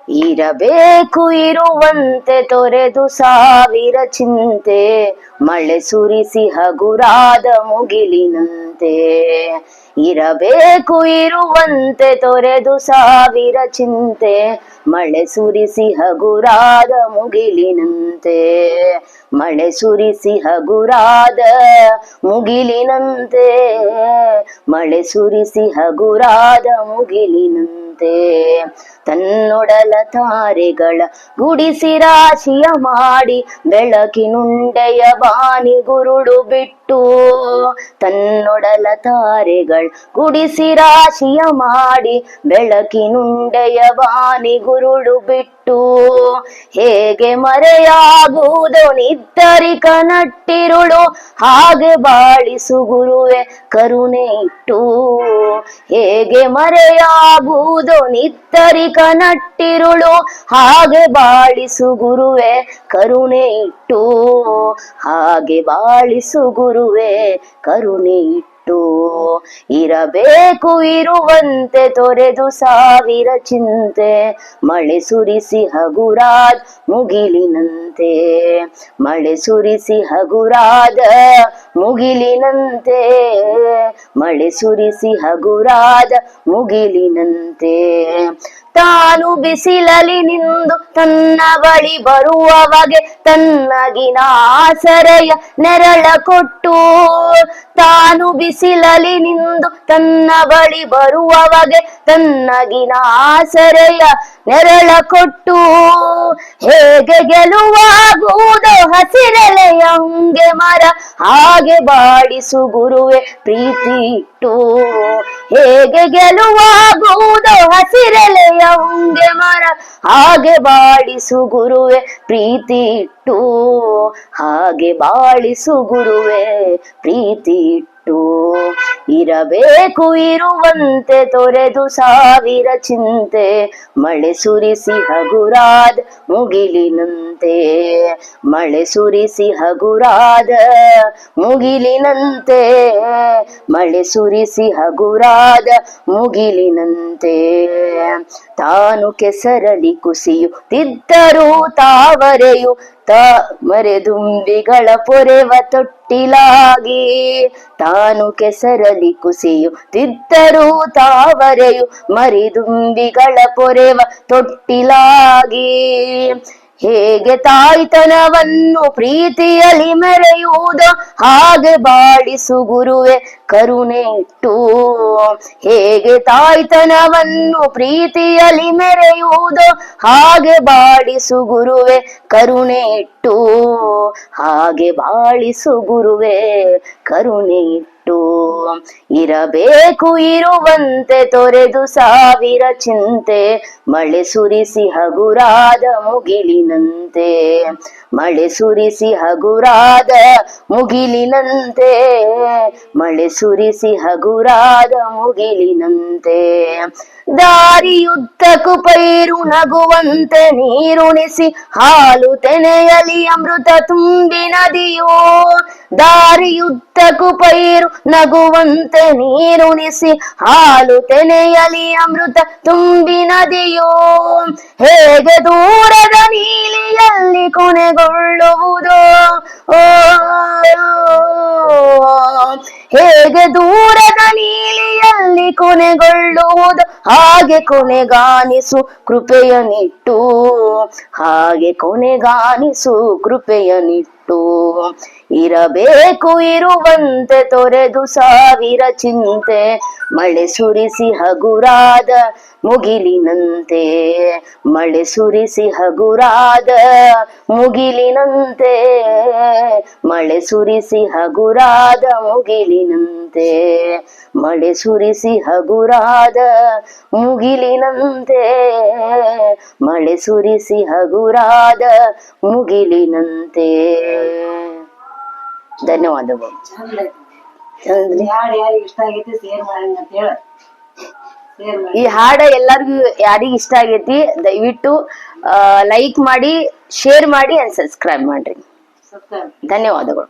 ಇರಬೇಕು ಇರುವಂತೆ ತೊರೆದು ಸಾವಿರ ಚಿಂತೆ, ಮಳೆ ಸುರಿಸಿ ಹಗುರಾದ ಮುಗಿಲಿನಂತೆ. ಇರಬೇಕು ಇರುವಂತೆ ತೊರೆದು ಸಾವಿರ ಚಿಂತೆ, ಮಳೆ ಸುರಿಸಿ ಹಗುರಾದ ಮುಗಿಲಿನಂತೆ. ಮಳೆ ಸುರಿಸಿ ಹಗುರಾದ ಮುಗಿಲಿನಂತೆ, ಮಳೆ ಸುರಿಸಿ ಹಗುರಾದ ಮುಗಿಲಿನಂತೆ. ತನ್ನೊಡಲ ತಾರೆಗಳ ಗುಡಿಸಿ ರಾಶಿಯ ಮಾಡಿ, ಬೆಳಕಿನುಂಡೆಯ ಬಾನಿ ಗುರುಳು ಬಿಟ್ಟು. ತನ್ನೊಡಲ ತಾರೆಗಳ ಗುಡಿಸಿ ರಾಶಿಯ ಮಾಡಿ, ಬೆಳಕಿನುಂಡೆಯ ಬಾನಿ ಗುರುಳು ಬಿಟ್ಟು. ಹೇಗೆ ಮರೆಯಾಗುವುದೋ ನಿದ್ದರಿಕ ನಟ್ಟಿರುಳು, ಹಾಗೆ ಬಾಳಿಸು ಗುರುವೆ ಕರುಣೆ ಇಟ್ಟು. ಹೇಗೆ ಮರೆಯಾಗುವುದೋ ನಿದ್ದರಿಕ ನಟ್ಟಿರುಳು, ಹಾಗೆ ಬಾಳಿಸು ಗುರುವೆ ಕರುಣೆ ಇಟ್ಟು. ಹಾಗೆ ಬಾಳಿಸು ಗುರುವೆ ಕರುಣೆ ಇಟ್ಟು. ಇರಬೇಕು ಇರುವಂತೆ ತೊರೆದು ಸಾವಿರ ಚಿಂತೆ, ಮಳೆ ಸುರಿಸಿ ಹಗುರಾದ ಮುಗಿಲಿನಂತೆ. ಮಳೆ ಸುರಿಸಿ ಹಗುರಾದ ಮುಗಿಲಿನಂತೆ, ಮಳೆ ಸುರಿಸಿ ಹಗುರಾದ ಮುಗಿಲಿನಂತೆ. ತಾನು ಬಿಸಿಲಲಿ ನಿಂದು ತನ್ನ ಬಳಿ ಬರುವವಗೆ ತನ್ನಗಿನ ಆಸರೆಯ ನೆರಳ ಕೊಟ್ಟು. ತಾನು ಬಿಸಿಲಲಿ ನಿಂದು ತನ್ನ ಬಳಿ ಬರುವವಗೆ ತನ್ನಗಿನ ಆಸರೆಯ ನೆರಳ ಕೊಟ್ಟು. ಹೇಗೆ ಗೆಲುವಾಗುವುದೋ ಹಸಿರೆಲೆಯ ಹೊಂಗೆ ಮರ, ಹಾಗೆ ಬಾಡಿಸು ಗುರುವೆ ಪ್ರೀತಿ ಇಟ್ಟು. ಹೇಗೆ ಗೆಲುವಾಗುವುದೋ ಹಸಿರೆಲೆಯ ಹೊಂಗೆ ಮರ, ಹಾಗೆ ಬಾಳಿಸು ಗುರುವೆ ಪ್ರೀತಿ ಇಟ್ಟು. ಹಾಗೆ ಬಾಳಿಸು ಗುರುವೆ ಪ್ರೀತಿ ಇಟ್ಟು. ಇರಬೇಕು ಇರುವಂತೆ ತೊರೆದು ಸಾವಿರ ಚಿಂತೆ, ಮಳೆ ಸುರಿಸಿ ಹಗುರಾದ ಮುಗಿಲಿನಂತೆ. ಮಳೆ ಸುರಿಸಿ ಹಗುರಾದ ಮುಗಿಲಿನಂತೆ, ಮಳೆ ಸುರಿಸಿ ಹಗುರಾದ ಮುಗಿಲಿನಂತೆ. ತಾನು ಕೆಸರಲಿ ಕುಸಿಯುತ್ತಿದ್ದರೂ ತಾವರೆಯು ಮರೆದುಂಬಿಗಳ ಪೊರೆವ ತೊಟ್ಟಿಲಾಗಿ. ತಾನು ಕೆಸರಲಿ ಕುಸಿಯುತ್ತಿದ್ದರೂ ತಾವರೆಯು ಮರಿದುಂಬಿಗಳ ಪೊರೆವ ತೊಟ್ಟಿಲಾಗಿ. ಹೇಗೆ ತಾಯ್ತನವನ್ನು ಪ್ರೀತಿಯಲಿ ಮೆರೆಯುವುದೋ, ಹಾಗೆ ಬಾಳಿಸು ಗುರುವೆ ಕರುಣೆ ಇಟ್ಟು. ಹೇಗೆ ತಾಯ್ತನವನ್ನು ಪ್ರೀತಿಯಲಿ ಮೆರೆಯುವುದೋ, ಹಾಗೆ ಬಾಳಿಸು ಗುರುವೆ ಕರುಣೆ ಇಟ್ಟು. ಹಾಗೆ ಬಾಳಿಸು ಗುರುವೆ ಕರುಣೆ ಇಟ್ಟು. ಇರಬೇಕು ಇರುವಂತೆ ತೊರೆದು ಸಾವಿರ ಚಿಂತೆ, ಮಳೆ ಸುರಿಸಿ ಹಗುರಾದ ಮುಗಿಲಿನಂತೆ. ಮಳೆ ಸುರಿಸಿ ಹಗುರಾದ ಮುಗಿಲಿನಂತೆ, ಮಳೆ ಸುರಿಸಿ ಹಗುರಾದ ಮುಗಿಲಿನಂತೆ. ದಾರಿಯುದ್ದಕ್ಕೂ ಪೈರು ನಗುವಂತೆ ನೀರುಣಿಸಿ, ಹಾಲು ತೆನೆಯಲಿ ಅಮೃತ ತುಂಬಿ ನದಿಯೋ. ದಾರಿಯುದ್ದಕ್ಕೂ ಪೈರು ನಗುವಂತೆ ನೀರುಣಿಸಿ, ಹಾಲು ತೆನೆಯಲಿ ಅಮೃತ ತುಂಬಿ ನದಿಯೋ. ಹೇಗೆ ದೂರದ ನೀಲಿಯಲ್ಲಿ ಕೊನೆಗೊಳ್ಳುವುದೋ, ಹೇಗೆ ದೂರದ ನೀಲಿಯಲ್ಲಿ ಕೊನೆಗೊಳ್ಳುವುದು, ಹಾಗೆ ಕೊನೆಗಾನಿಸು ಕೃಪೆಯನಿಟ್ಟು. ಹಾಗೆ ಕೊನೆಗಾನಿಸು ಕೃಪೆಯನಿಟ್ಟು. ಇರಬೇಕು ಇರುವಂತೆ ತೊರೆದು ಸಾವಿರ ಚಿಂತೆ, ಮಳೆ ಸುರಿಸಿ ಹಗುರಾದ ಮುಗಿಲಿನಂತೆ. ಮಳೆ ಸುರಿಸಿ ಹಗುರಾದ ಮುಗಿಲಿನಂತೆ, ಮಳೆ ಸುರಿಸಿ ಹಗುರಾದ ಮುಗಿಲಿನಂತೆ. ಮಳೆ ಸುರಿಸಿ ಹಗುರಾದ ಮುಗಿಲಿನಂತೆ, ಮಳೆ ಸುರಿಸಿ ಹಗುರಾದ ಮುಗಿಲಿನಂತೆ. ಧನ್ಯವಾದಗಳು. ಈ ಹಾಡ ಎಲ್ಲರಿಗೂ ಯಾರಿಗ ಇಷ್ಟ ಆಗೈತಿ ದಯವಿಟ್ಟು ಲೈಕ್ ಮಾಡಿ, ಶೇರ್ ಮಾಡಿ ಅಂಡ್ ಸಬ್ಸ್ಕ್ರೈಬ್ ಮಾಡ್ರಿ. ಧನ್ಯವಾದಗಳು.